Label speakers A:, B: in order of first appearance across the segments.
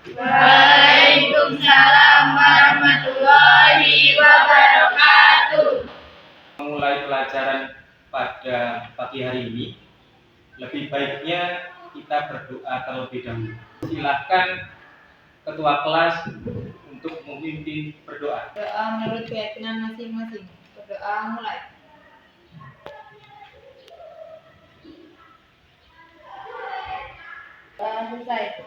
A: Waalaikumsalam warahmatullahi wabarakatuh.
B: Memulai pelajaran pada pagi hari ini, lebih baiknya kita berdoa terlebih dahulu. Silakan ketua kelas untuk memimpin berdoa.
A: Doa menurut keyakinan masing-masing. Berdoa mulai. Selesai.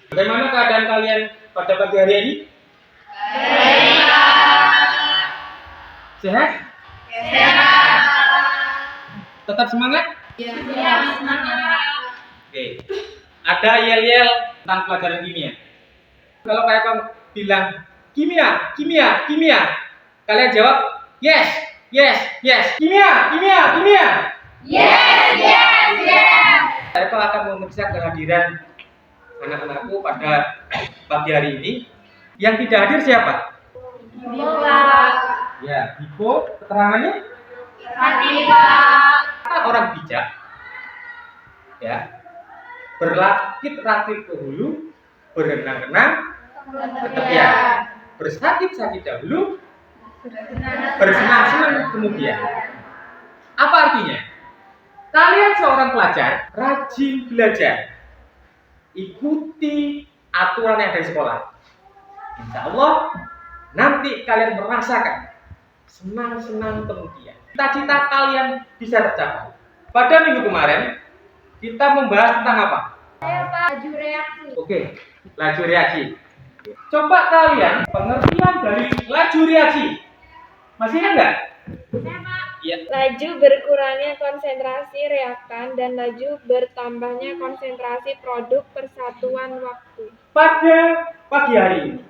B: Bagaimana keadaan kalian pada pagi hari ini? Sehat?
A: Sehat.
B: Tetap semangat?
A: Siap semangat.
B: Oke. Ada yel-yel tentang pelajaran kimia. Kalau kamu bilang kimia, kimia, kimia, kalian jawab yes, yes, yes. Kimia, kimia, kimia.
A: Yes, yes, yes.
B: Saya akan memeriksa kehadiran anak-anakku pada pagi hari ini. Yang tidak hadir siapa?
A: Diva.
B: Ya, Bipo. Keterangannya?
A: Fatima.
B: Orang bijak. Ya. Berrakit-rakit ke hulu, berenang-renang ke tepian. Bersakit-sakit dahulu, bersenang-senang kemudian. Apa artinya? Kalian seorang pelajar, rajin belajar. Ikuti aturan yang ada di sekolah. Insya Allah, nanti kalian merasakan senang-senang kemudian. Cita-cita kalian bisa tercapai. Pada minggu kemarin, kita membahas tentang apa?
A: Laju reaksi.
B: Oke, laju reaksi. Coba kalian pengertian dari laju reaksi. Masih ingat nggak? Iya.
C: Laju berkurangnya konsentrasi reaktan dan laju bertambahnya konsentrasi produk persatuan waktu.
B: Pada pagi hari ini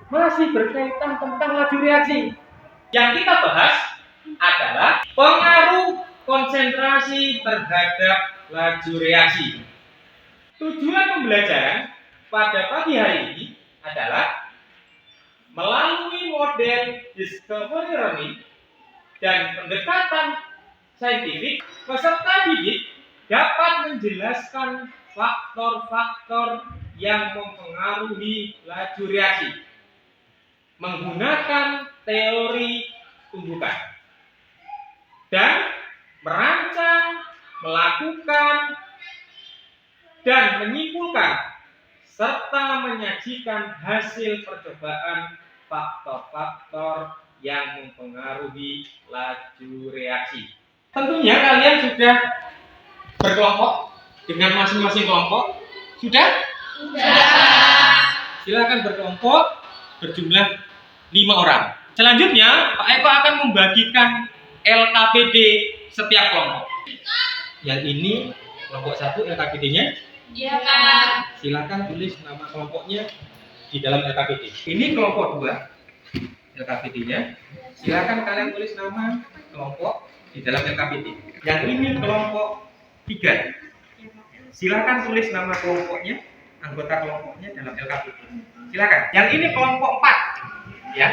B: masih berkaitan tentang laju reaksi. Yang kita bahas adalah pengaruh konsentrasi terhadap laju reaksi. Tujuan pembelajaran pada pagi hari ini adalah melalui model discovery learning dan pendekatan saintifik, peserta didik dapat menjelaskan faktor-faktor yang mempengaruhi laju reaksi menggunakan teori tumbukan dan merancang, melakukan, dan menyimpulkan serta menyajikan hasil percobaan faktor-faktor yang mempengaruhi laju reaksi. Tentunya kalian sudah berkelompok dengan masing-masing kelompok. Sudah?
A: Sudah.
B: Silakan berkelompok berjumlah 5 orang. Selanjutnya, Pak Eko akan membagikan LKPD setiap kelompok. Yang ini kelompok 1 LKPD-nya.
A: Iya, Pak.
B: Silakan tulis nama kelompoknya di dalam LKPD. Ini kelompok 2 LKPD-nya. Silakan kalian tulis nama kelompok di dalam LKPD. Yang ini kelompok 3. Silakan tulis nama kelompoknya, anggota kelompoknya dalam LKPD. Silakan. Yang ini kelompok 4. Ya.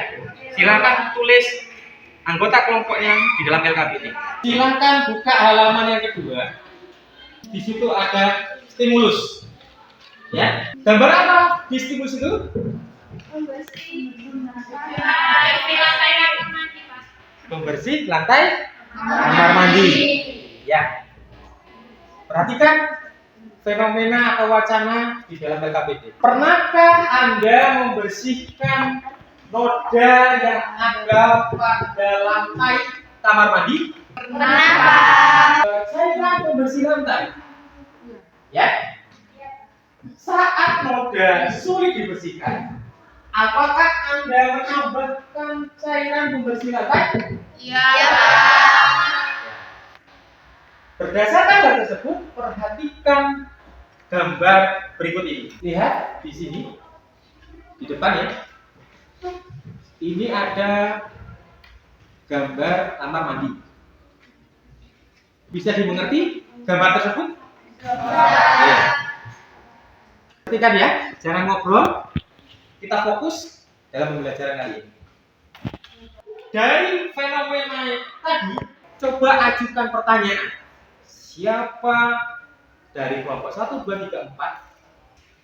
B: Silakan tulis anggota kelompoknya di dalam LKPD. Silakan buka halaman yang kedua. Di situ ada stimulus. Ya. Gambar apa di stimulus itu? Pembersih lantai kamar mandi. Ya. Perhatikan fenomena atau wacana di dalam LKPD. Pernahkah Anda membersihkan noda yang ada pada lantai kamar mandi?
A: Pernah, Pak.
B: Cairan pembersih lantai. Ya. Saat noda sulit dibersihkan, apakah Anda menambahkan cairan pembersih lantai?
A: Iya, Pak.
B: Berdasarkan hal tersebut, perhatikan gambar berikut ini. Lihat di sini, di depan ya. Ini ada gambar kamar mandi. Bisa dimengerti gambar tersebut? Ya. Perhatikan ya, jangan ngobrol. Kita fokus dalam pembelajaran kali ini. Dari fenomena tadi, coba ajukan pertanyaan. Siapa dari kelompok 1, 2, 3, 4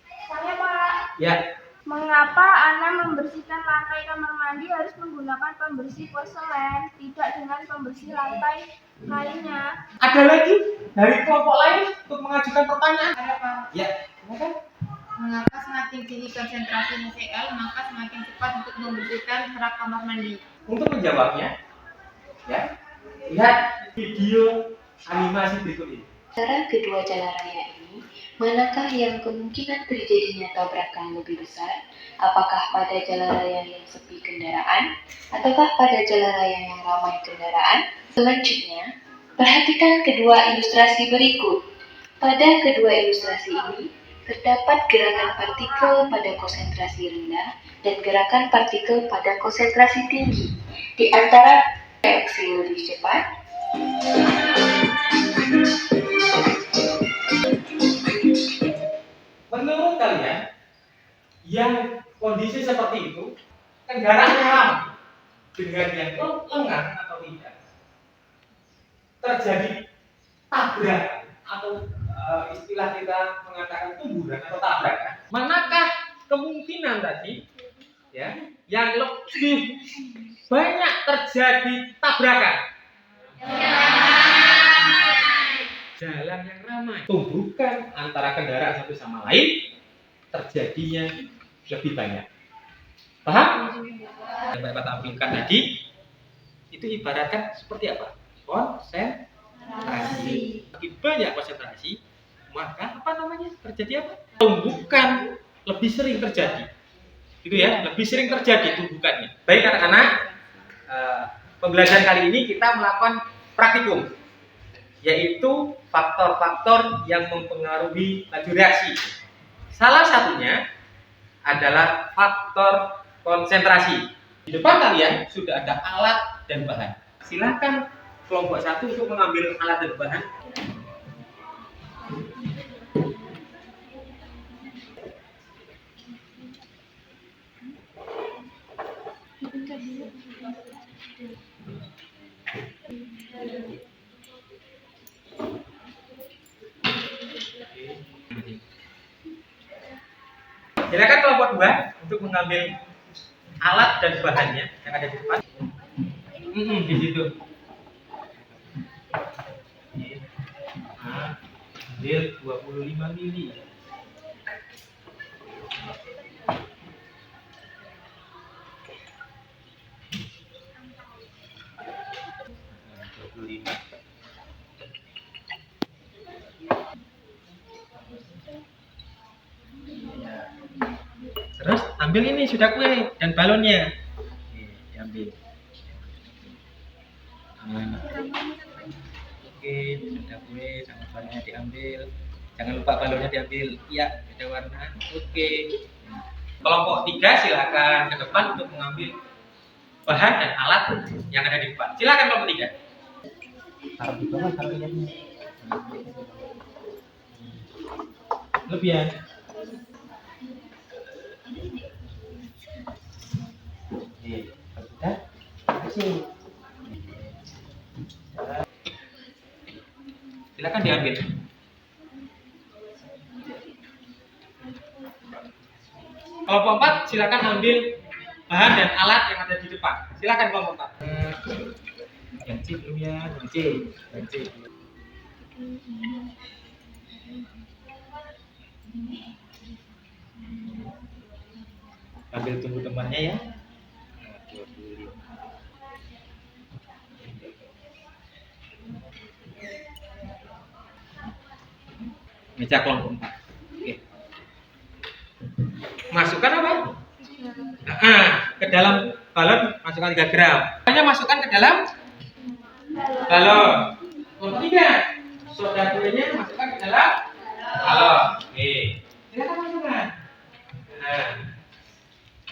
B: Ya.
C: Mengapa Ana membersihkan lantai kamar mandi harus menggunakan pembersih porselen, tidak dengan pembersih lantai lainnya?
B: Ada lagi dari kelompok lain untuk mengajukan pertanyaan?
A: Ada Pak.
B: Ya. Silakan.
A: Mengapa semakin tinggi konsentrasi NaCl maka semakin cepat untuk membersihkan rak kamar mandi?
B: Untuk menjawabnya, ya, lihat video animasi berikut ini.
D: Antara kedua jalan raya ini, manakah yang kemungkinan terjadinya tabrakan lebih besar? Apakah pada jalan raya yang sepi kendaraan, ataukah pada jalan raya yang ramai kendaraan? Selanjutnya, perhatikan kedua ilustrasi berikut. Pada kedua ilustrasi ini, terdapat gerakan partikel pada konsentrasi rendah dan gerakan partikel pada konsentrasi tinggi. Di antara reaksi lebih cepat,
B: menurut kalian, yang kondisi seperti itu, kendaraannya ramai dengan yang lengan atau tidak, terjadi tabrakan atau istilah kita mengatakan tumburan atau tabrakan. Manakah kemungkinan tadi, ya, yang lebih banyak terjadi tabrakan? Jalan yang ramai, tumbukan antara kendaraan satu sama lain terjadinya lebih banyak. Paham? Yang Bapak tampilkan tadi itu ibaratkan seperti apa? Konsentrasi. Lebih banyak konsentrasi, maka apa namanya? Terjadi apa? Tumbukan lebih sering terjadi. Gitu ya, lebih sering terjadi tumbukannya. Baik anak-anak, pembelajaran kali ini kita melakukan praktikum, yaitu faktor-faktor yang mempengaruhi laju reaksi. Salah satunya adalah faktor konsentrasi. Di depan kalian sudah ada alat dan bahan. Silakan kelompok 1 untuk mengambil alat dan bahan. Silakan kelompok 2 untuk mengambil alat dan bahannya yang ada di depan. Di situ. Ambil 25 mili. Terus ambil ini sudah kue dan balonnya. Diambil. Oke, sudah kue sama balonnya diambil. Jangan lupa balonnya diambil. Iya, beda warna. Oke. Kelompok 3 silakan ke depan untuk mengambil bahan dan alat yang ada di depan. Silakan kelompok 3. Taruh di bawah, taruh di atas. Lebihan. Sudah? Kasih. Silakan diambil. Kelompok 4 silakan ambil bahan dan alat yang ada di depan. Silakan kelompok 4. Yang C belum ya, yang C. Ambil tunggu temannya ya. 25. Meja kelompok 4. Oke. Masukkan apa? Ke dalam balon masukkan 3 gram. Hanya masukkan ke dalam balon. Kelompok 3. Soda kuenya masukkan ke dalam balon. Oke. Silakan masukkan.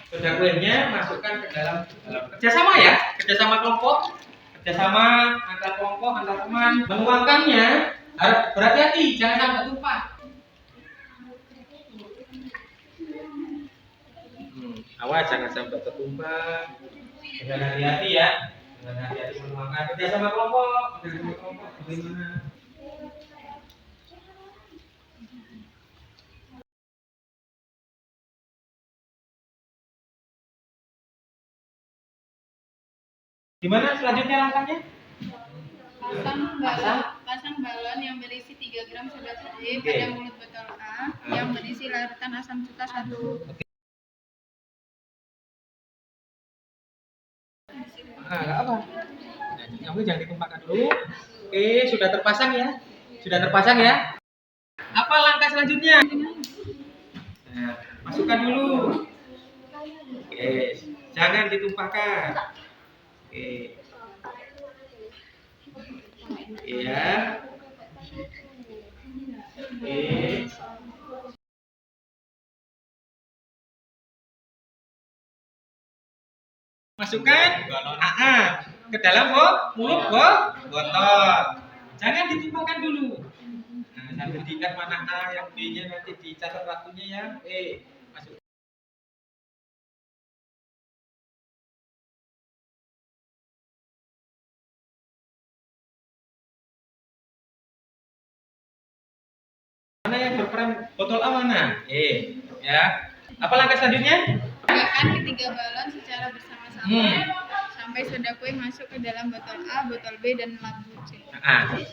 B: Soda kuenya masukkan ke dalam balon. Kerjasama ya, kerjasama kelompok, kerjasama antar kelompok, antar teman. Menuangkannya harus berhati-hati, jangan sampai tumpah. Awas jangan sampai tertumpah. Dengan hati-hati ya, dengan hati-hati menuangkan. Kerjasama kelompok, bagaimana? Gimana selanjutnya langkahnya?
A: Pasang balon yang berisi 3 gram soda
B: Oke.
A: J pada mulut botol A yang berisi larutan asam cuka 1.
B: Nggak apa. Kamu jangan ditumpahkan dulu. Oke, sudah terpasang ya. Sudah terpasang ya. Apa langkah selanjutnya? Nah, masukkan dulu. Oke, jangan ditumpahkan. Oke. Ya. Oke. Masukkan ke dalam mulut botol. Jangan ditumpahkan dulu. Nah, sambil diingat mana A yang B-nya nanti dicatat waktunya ya. Masuk. Mana yang berperan botol A mana? Ya. Apa langkah selanjutnya?
A: Tegakkan ketiga balon secara bersama-sama sampai soda kue masuk ke dalam botol A, botol B, dan lampu C.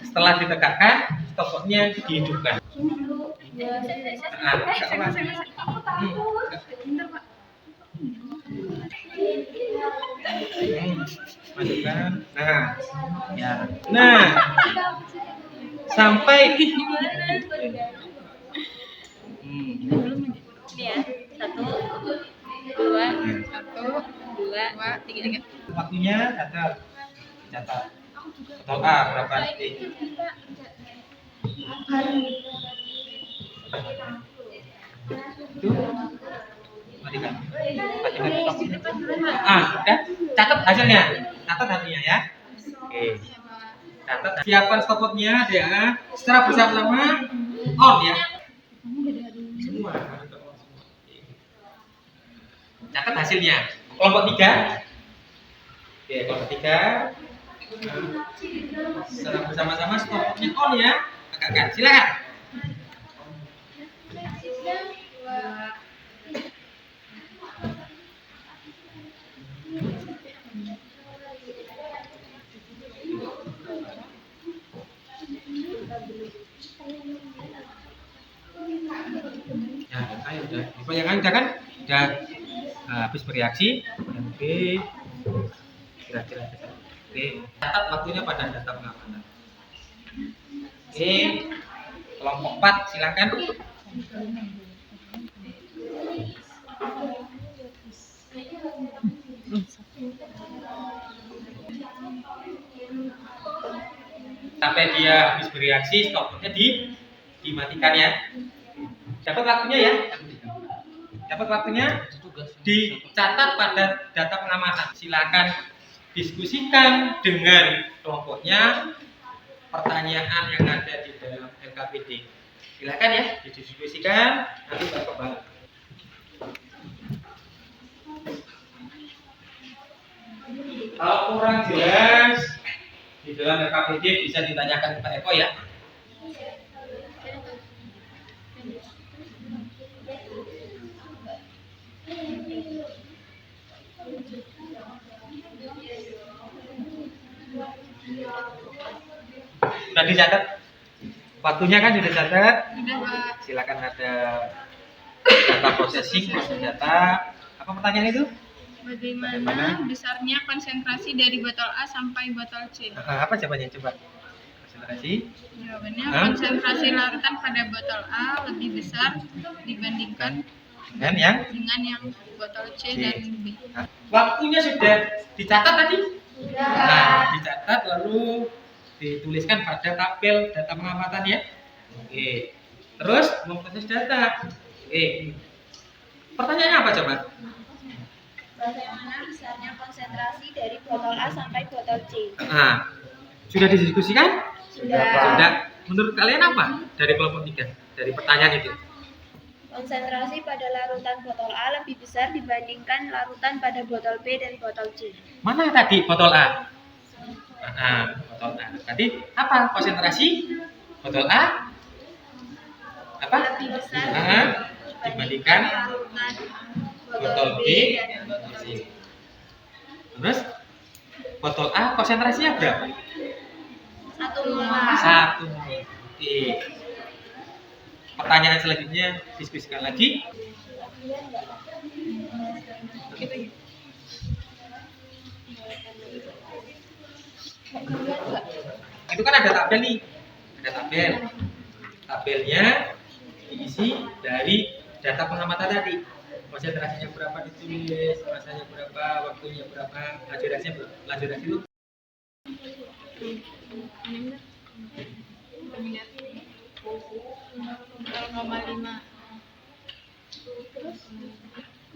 B: Setelah ditegakkan, stopwatchnya dihidupkan. Masukkan. Nah, sampai
A: Ya, 1, 2, 3.
B: Waktunya catat. Botol A berapa detik? Itu matikan. Sudah. Catat hasilnya ya. Oke. Catat. Siapkan stopwatchnya ya. Secara bersama-sama on ya. Semua. Catat hasilnya. Kelompok 3. Oke, kelompok 3. Secara bersama-sama stopwatchnya on ya. Tegakkan. Silakan. Udah kan? Udah habis bereaksi. Oke. Kira-kira. Oke. Catat waktunya pada data pengamatan. Oke. Kelompok 4 silakan. Sampai dia habis bereaksi, stopwatchnya dimatikan ya. Dapat waktunya ya. Dapat waktunya dicatat pada data pengamatan. Silakan diskusikan dengan kelompoknya pertanyaan yang ada di dalam LKPD. Silakan ya didiskusikan, nanti berkembang. Kalau kurang jelas di dalam LKPD bisa ditanyakan ke Pak Eko ya. Sudah dicatat? Waktunya kan sudah dicatat?
A: Sudah, Pak.
B: Silakan ada data processing, data. Apa pertanyaan itu?
A: Bagaimana besarnya konsentrasi dari botol A sampai botol C?
B: Apa jawabannya coba? Konsentrasi?
A: Jawabannya konsentrasi larutan pada botol A lebih besar dibandingkan
B: dengan
A: yang botol C dan B.
B: Waktunya sudah dicatat tadi? Nah, dicatat lalu dituliskan pada tabel data pengamatan ya. Oke. Terus memproses data. Oke. Pertanyaannya apa coba?
C: Bagaimana besarnya konsentrasi dari botol A sampai botol C?
B: Sudah didiskusikan?
C: Sudah.
B: Menurut kalian apa dari kelompok 3? Dari pertanyaan itu?
C: Konsentrasi pada larutan botol A lebih besar dibandingkan larutan pada botol B dan botol C.
B: Mana tadi botol A? Botol A. Tadi apa konsentrasi botol A? Apa?
C: Lebih besar
B: dibandingkan
C: larutan
B: botol B dan botol C. Terus botol A konsentrasinya berapa?
C: 1 mol.
B: 1 mol. Oke. Pertanyaan selanjutnya diskusikan lagi. Itu kan ada tabel nih, ada tabel. Tabelnya diisi dari data pengamatan tadi. Konsentrasinya berapa ditulis, masanya berapa, waktunya berapa, durasinya berapa. Durasi itu
A: Peminat 0,5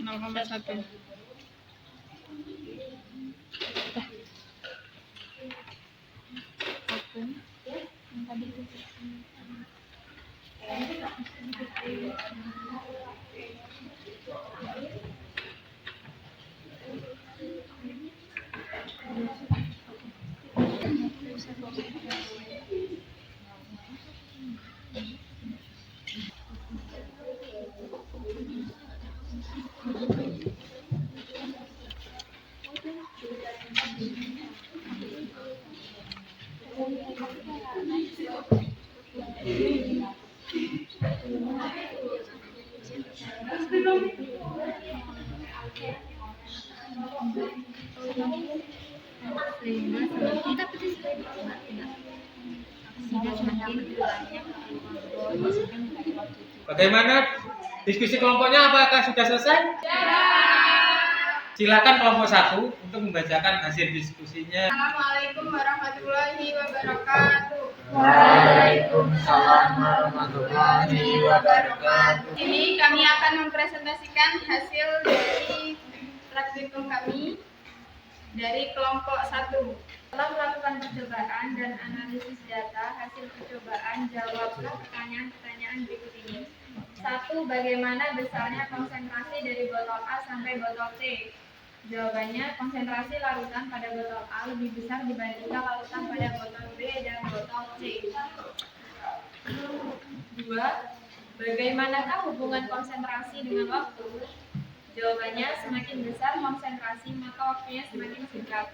A: 0,1.
B: Bagaimana diskusi kelompoknya? Apakah sudah selesai? Silakan kelompok 1 untuk membacakan hasil diskusinya.
A: Assalamualaikum warahmatullahi wabarakatuh.
E: Waalaikumsalam warahmatullahi wabarakatuh.
A: Ini kami akan mempresentasikan hasil dari praktikum kami dari kelompok 1. Setelah melakukan percobaan dan analisis data hasil percobaan, jawablah pertanyaan-pertanyaan berikut ini. 1. Bagaimana besarnya konsentrasi dari botol A sampai botol C? Jawabannya, konsentrasi larutan pada botol A lebih besar dibandingkan larutan pada botol B dan botol C. 2. Bagaimanakah hubungan konsentrasi dengan waktu? Jawabannya, semakin besar konsentrasi maka waktunya semakin singkat.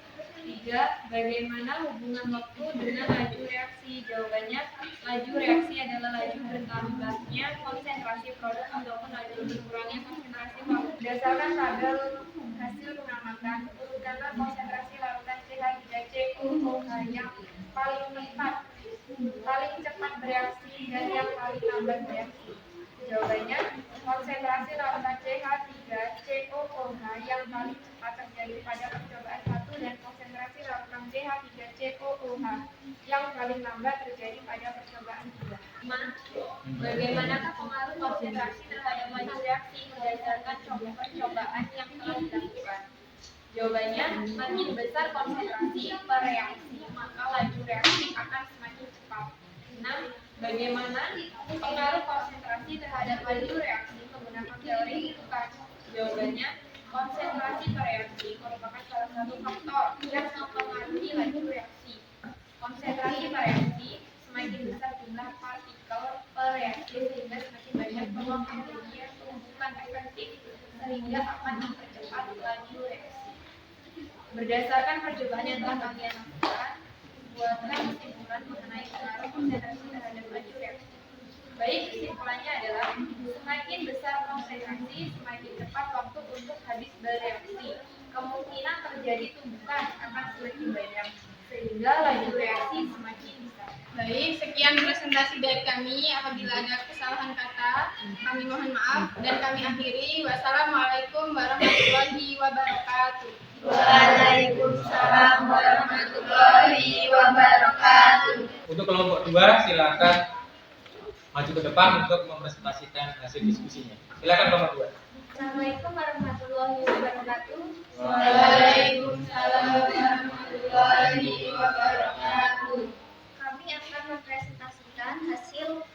A: 3. Bagaimana hubungan waktu dengan laju reaksi? Jawabannya, laju reaksi adalah laju bertambahnya konsentrasi produk ataupun laju berkurangnya konsentrasi waktu. Berdasarkan tabel hasil pengamatan, urutkanlah konsentrasi larutan CH3COOH yang paling cepat bereaksi dan yang paling lambat bereaksi. Jawabannya, konsentrasi larutan CH3COOH yang paling cepat terjadi pada percobaan 1 dan konsentrasi larutan CH3COOH yang paling lambat terjadi pada percobaan 3. 5. Bagaimanakah pengaruh konsentrasi terhadap laju reaksi berdasarkan percobaan yang telah dilakukan? Jawabannya, semakin besar konsentrasi per reaksi, maka laju reaksi akan semakin cepat. 6. Bagaimana pengaruh konsentrasi terhadap laju reaksi menggunakan teori hitungan? Jawabannya, konsentrasi per reaksi merupakan salah satu faktor yang mempengaruhi laju reaksi. Konsentrasi per reaksi, semakin besar jumlah partikel per reaksi sehingga semakin banyak peluang terjadinya tumbukan efektif sehingga akan mempercepat laju reaksi. Berdasarkan percobaan yang telah kalian lakukan, buatlah kesimpulan mengenai pengaruh konsentrasi terhadap laju reaksi. Baik, kesimpulannya adalah semakin besar konsentrasi, semakin cepat waktu untuk habis bereaksi. Kemungkinan terjadi tumbukan akan semakin banyak, sehingga laju reaksi semakin besar. Baik, sekian presentasi dari kami. Apabila ada kesalahan kata, kami mohon maaf dan kami akhiri. Wassalamualaikum warahmatullahi wabarakatuh.
C: Waalaikumsalam warahmatullahi wabarakatuh.
B: Untuk kelompok 2 silakan maju ke depan untuk mempresentasikan hasil diskusinya. Silakan kelompok 2.
C: Assalamualaikum warahmatullahi wabarakatuh.
A: Waalaikumsalam warahmatullahi wabarakatuh.
C: Kami akan mempresentasikan hasil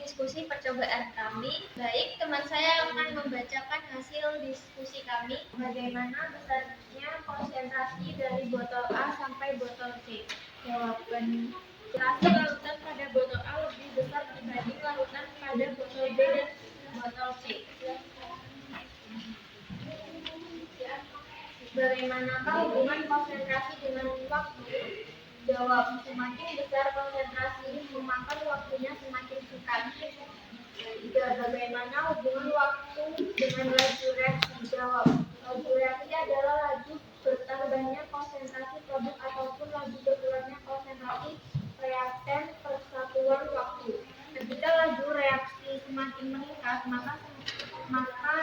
C: diskusi percobaan kami. Baik, teman saya akan membacakan hasil diskusi kami. Bagaimana besarnya konsentrasi dari botol A sampai botol C? Jawaban, konsentrasi larutan pada botol A lebih besar dibanding larutan pada botol B dan botol C. Bagaimanakah hubungan konsentrasi dengan waktu? Jawab, semakin besar konsentrasi, memakan waktunya semakin singkat. 3. Bagaimana hubungan waktu dengan laju reaksi? Jawab, laju reaksi adalah laju bertambahnya konsentrasi produk ataupun laju berkurangnya konsentrasi reaktan persatuan waktu. Ketika laju reaksi semakin meningkat, maka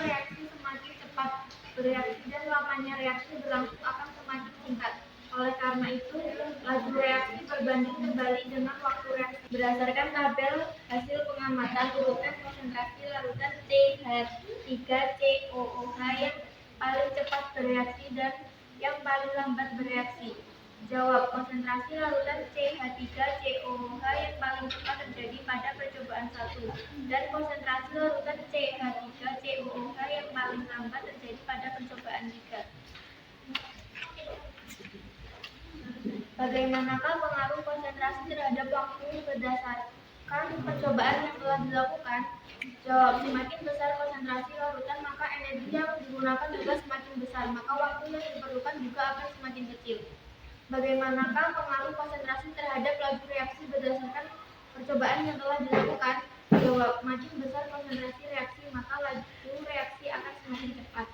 C: reaksi semakin cepat bereaksi dan lamanya reaksi berlangsung akan semakin singkat. Oleh karena itu, laju reaksi berbanding terbalik dengan waktu reaksi. Berdasarkan tabel hasil pengamatan, urutan konsentrasi larutan CH3COOH yang paling cepat bereaksi dan yang paling lambat bereaksi. Jawab, konsentrasi larutan CH3COOH yang paling cepat terjadi pada percobaan 1 dan konsentrasi larutan CH3COOH yang paling lambat terjadi pada percobaan 3. Bagaimanakah pengaruh konsentrasi terhadap waktu berdasarkan percobaan yang telah dilakukan? Jawab, semakin besar konsentrasi larutan maka energi yang digunakan juga semakin besar, maka waktu yang diperlukan juga akan semakin kecil. Bagaimanakah pengaruh konsentrasi terhadap laju reaksi berdasarkan percobaan yang telah dilakukan? Jawab, makin besar konsentrasi reaksi maka laju reaksi akan semakin cepat.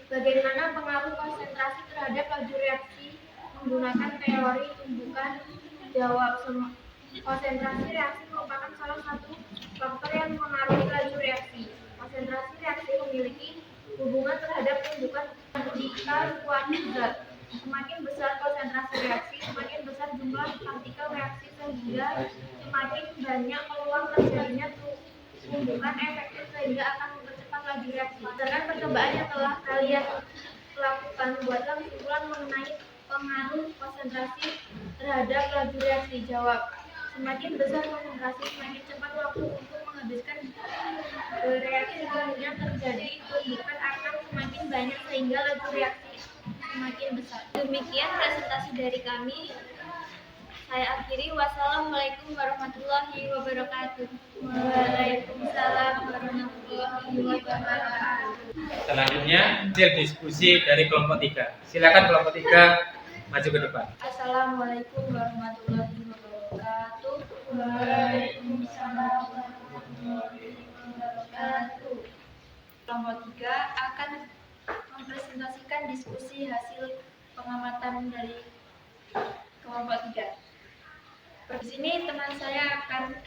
C: Bagaimana pengaruh konsentrasi terhadap laju reaksi menggunakan teori tumbukan? Jawab, konsentrasi reaksi merupakan salah satu faktor yang mengaruhi laju reaksi. Konsentrasi reaksi memiliki hubungan terhadap tumbukan partikel suatu zat. Semakin besar konsentrasi reaksi, semakin besar jumlah partikel reaksi sehingga semakin banyak peluang terjadinya tumbukan efektif sehingga akan mempercepat laju reaksi. Berdasarkan percobaan yang telah kalian lakukan, buatlah kesimpulan mengenai pengaruh konsentrasi terhadap laju reaksi. Jawab, semakin besar konsentrasi, semakin cepat waktu untuk menghabiskan reaksi kemudian terjadi tumbukan akan semakin banyak sehingga laju reaksi semakin besar. Demikian presentasi dari kami. Saya akhiri. Wassalamualaikum warahmatullahi wabarakatuh. Waalaikumsalam warahmatullahi wabarakatuh.
B: Selanjutnya hasil diskusi dari kelompok 3. Silakan kelompok 3 maju ke depan.
C: Assalamualaikum warahmatullahi wabarakatuh. Waalaikumsalam warahmatullahi wabarakatuh. Kelompok 3 akan mempresentasikan diskusi hasil pengamatan dari kelompok 3. Di sini teman saya akan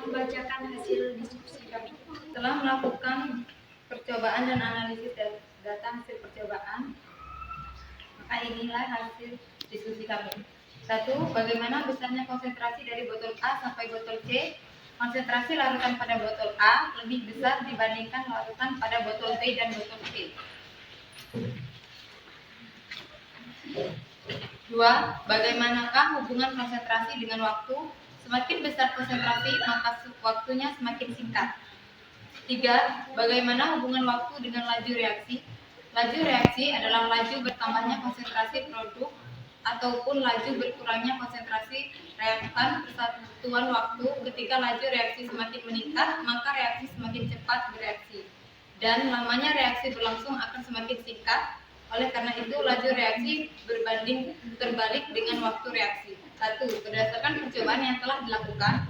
C: membacakan hasil diskusi kami.
F: Setelah melakukan percobaan dan analisis data hasil percobaan, maka inilah hasil diskusi kami. 1. Bagaimana besarnya konsentrasi dari botol A sampai botol C? Konsentrasi larutan pada botol A lebih besar dibandingkan larutan pada botol B dan botol C. 2. Bagaimanakah hubungan konsentrasi dengan waktu? Semakin besar konsentrasi, maka waktunya semakin singkat. 3. Bagaimana hubungan waktu dengan laju reaksi? Laju reaksi adalah laju bertambahnya konsentrasi produk ataupun laju berkurangnya konsentrasi reaktan persatuan waktu. Ketika laju reaksi semakin meningkat, maka reaksi semakin cepat bereaksi. Dan lamanya reaksi berlangsung akan semakin singkat. Oleh karena itu, laju reaksi berbanding terbalik dengan waktu reaksi. 1. Berdasarkan percobaan yang telah dilakukan,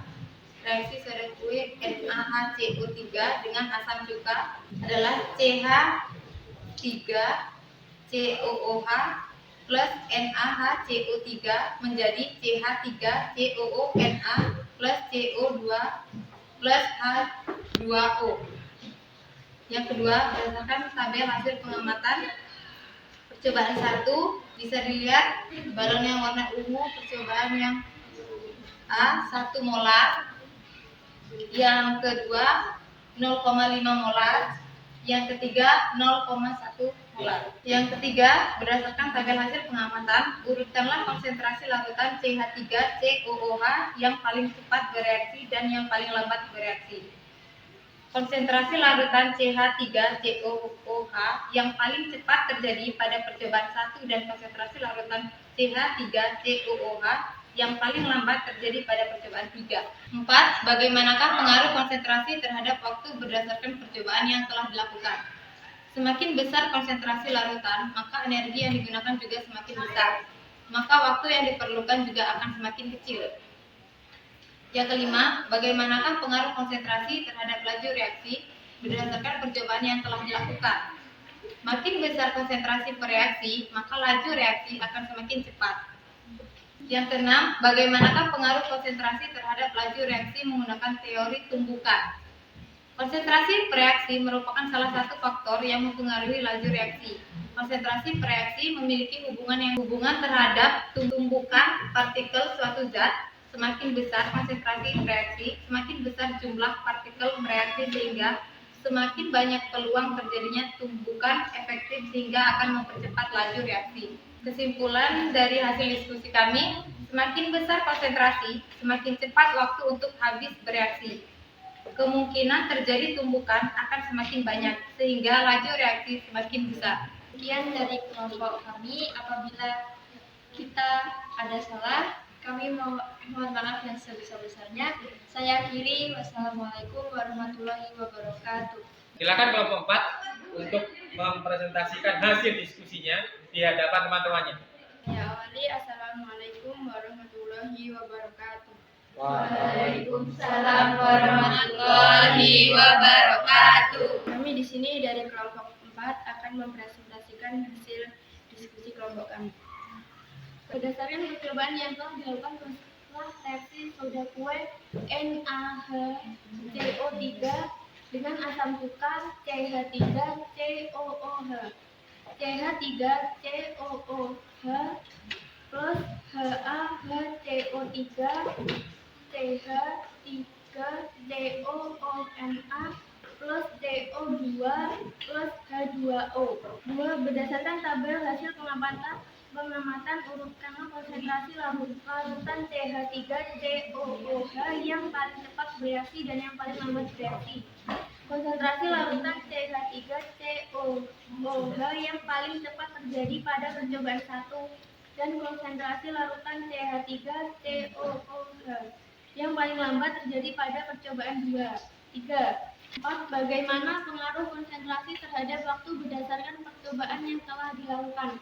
F: reaksi soda kue NaHCO3 dengan asam cuka adalah CH3COOH plus NaHCO3 menjadi CH3COONA plus CO2 plus H2O. Yang kedua, berdasarkan tabel hasil pengamatan percobaan 1, bisa dilihat balon yang warna ungu percobaan yang A 1 molar, yang kedua 0,5 molar, yang ketiga 0,1 molar. Yang ketiga, berdasarkan tabel hasil pengamatan, urutkanlah konsentrasi larutan CH3COOH yang paling cepat bereaksi dan yang paling lambat bereaksi. Konsentrasi larutan CH3COOH yang paling cepat terjadi pada percobaan 1 dan konsentrasi larutan CH3COOH yang paling lambat terjadi pada percobaan 3. 4. Bagaimanakah pengaruh konsentrasi terhadap waktu berdasarkan percobaan yang telah dilakukan? Semakin besar konsentrasi larutan, maka energi yang digunakan juga semakin besar. Maka waktu yang diperlukan juga akan semakin kecil. Yang kelima, bagaimanakah pengaruh konsentrasi terhadap laju reaksi berdasarkan percobaan yang telah dilakukan? Makin besar konsentrasi per reaksi, maka laju reaksi akan semakin cepat. Yang keenam, bagaimanakah pengaruh konsentrasi terhadap laju reaksi menggunakan teori tumbukan? Konsentrasi reaksi merupakan salah satu faktor yang mempengaruhi laju reaksi. Konsentrasi reaksi memiliki hubungan terhadap tumbukan partikel suatu zat. Semakin besar konsentrasi reaksi, semakin besar jumlah partikel bereaksi sehingga semakin banyak peluang terjadinya tumbukan efektif sehingga akan mempercepat laju reaksi. Kesimpulan dari hasil diskusi kami, semakin besar konsentrasi, semakin cepat waktu untuk habis bereaksi. Kemungkinan terjadi tumbukan akan semakin banyak sehingga laju reaksi semakin besar.
C: Sekian dari kelompok kami. Apabila kita ada salah, kami mohon maaf yang sebesar-besarnya. Saya akhiri. Wassalamualaikum warahmatullahi wabarakatuh.
B: Silakan kelompok 4 untuk mempresentasikan hasil diskusinya di hadapan teman-temannya.
A: Ya awali, assalamualaikum warahmatullahi wabarakatuh.
C: Waalaikumsalam warahmatullahi wabarakatuh.
A: Kami di sini dari kelompok 4 akan mempresentasikan hasil diskusi kelompok kami. Berdasarkan percobaan yang telah dilakukan setelah reaksi soda kue NaHCO3 dengan asam sukar CH3COOH, CH3COOH plus HaHCO3 CH3COONA plus CO2 plus H2O. 2. Berdasarkan tabel hasil pengamatan urutkan konsentrasi larutan CH3COOH yang paling cepat bereaksi dan yang paling lambat bereaksi. Konsentrasi larutan CH3COOH yang paling cepat terjadi pada percobaan 1 dan konsentrasi larutan CH3COOH yang paling lambat terjadi pada percobaan 2. 3. 4. Bagaimana pengaruh konsentrasi terhadap waktu berdasarkan percobaan yang telah dilakukan?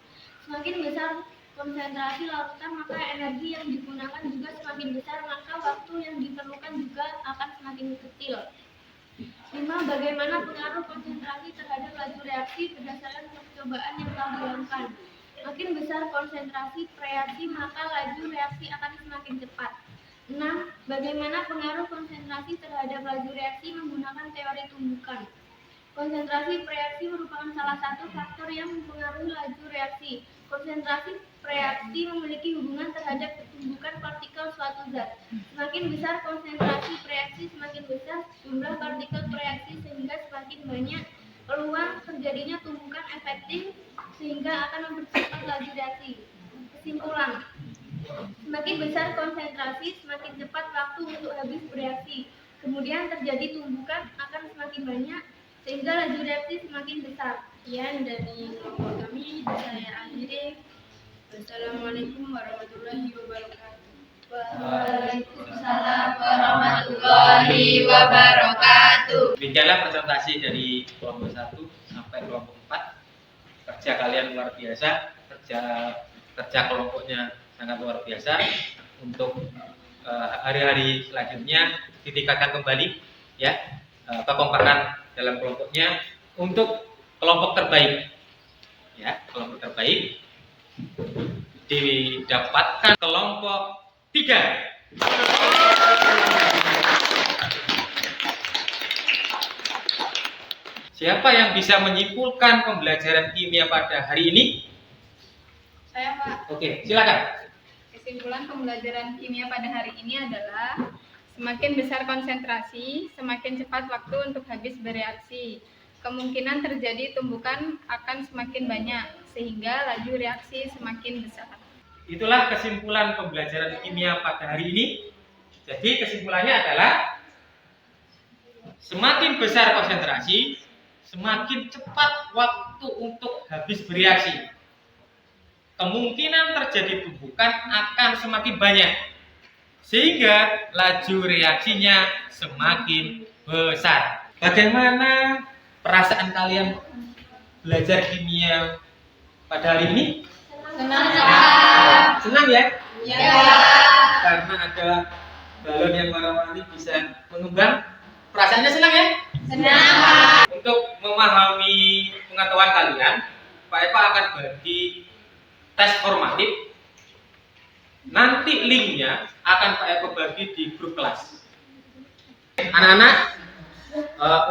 A: Semakin besar konsentrasi larutan, maka energi yang digunakan juga semakin besar, maka waktu yang diperlukan juga akan semakin kecil. 5. Bagaimana pengaruh konsentrasi terhadap laju reaksi berdasarkan percobaan yang telah dilakukan? Makin besar konsentrasi reaksi, maka laju reaksi akan semakin cepat. 6. Bagaimana pengaruh konsentrasi terhadap laju reaksi menggunakan teori tumbukan? Konsentrasi reaksi merupakan salah satu faktor yang mempengaruhi laju reaksi. Konsentrasi reaksi memiliki hubungan terhadap tumbukan partikel suatu zat. Semakin besar konsentrasi reaksi, semakin besar jumlah partikel reaksi sehingga semakin banyak peluang terjadinya tumbukan efektif sehingga akan mempercepat laju reaksi. Kesimpulan, semakin besar konsentrasi, semakin cepat waktu untuk habis bereaksi. Kemudian terjadi tumbukan akan semakin banyak sehingga laju reaksi semakin besar. Sekian dari kelompok kami, saya akhiri. Wassalamualaikum warahmatullahi wabarakatuh.
C: Waalaikumsalam warahmatullahi wabarakatuh.
B: Demikianlah presentasi dari kelompok 1 sampai kelompok 4. Kerja kalian luar biasa, kerja kelompoknya sangat luar biasa. Untuk hari-hari selanjutnya ditingkatkan kembali ya kekompakan dalam kelompoknya untuk kelompok terbaik ya, kelompok terbaik didapatkan kelompok 3. Siapa yang bisa menyimpulkan pembelajaran kimia pada hari ini?
F: Saya, Pak.
B: Oke, silakan.
F: Kesimpulan pembelajaran kimia pada hari ini adalah semakin besar konsentrasi, semakin cepat waktu untuk habis bereaksi. Kemungkinan terjadi tumbukan akan semakin banyak, sehingga laju reaksi semakin besar.
B: Itulah kesimpulan pembelajaran kimia pada hari ini. Jadi kesimpulannya adalah semakin besar konsentrasi, semakin cepat waktu untuk habis bereaksi. Kemungkinan terjadi tumbukan akan semakin banyak, sehingga laju reaksinya semakin besar. Bagaimana perasaan kalian belajar kimia pada hari ini?
F: Senang.
B: Senang ya?
F: Ya.
B: Karena ada balon yang warna-warni bisa mengembang. Perasaannya senang ya?
F: Senang.
B: Untuk memahami pengetahuan kalian, Pak Eva akan bagi tes formatif. Nanti linknya akan Pak Eva bagi di grup kelas. Anak-anak,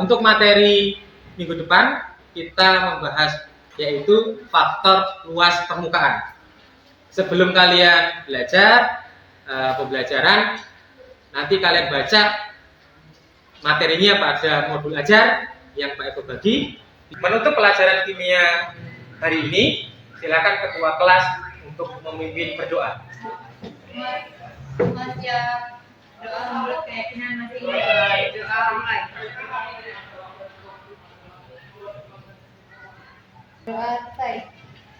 B: untuk materi minggu depan kita membahas yaitu faktor luas permukaan. Sebelum kalian belajar pembelajaran, nanti kalian baca materinya pada modul ajar yang Pak Eko bagi. Menutup pelajaran kimia hari ini, silakan ketua kelas untuk memimpin berdoa.
F: Mas ya, doa menurut keyakinan masing-masing. Doa mulai. Doa selesai.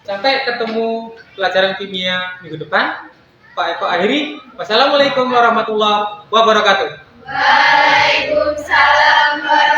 B: Sampai ketemu pelajaran kimia minggu depan. Pak Eko akhiri. Wassalamualaikum warahmatullahi wabarakatuh.
C: Waalaikumsalam warahmatullahi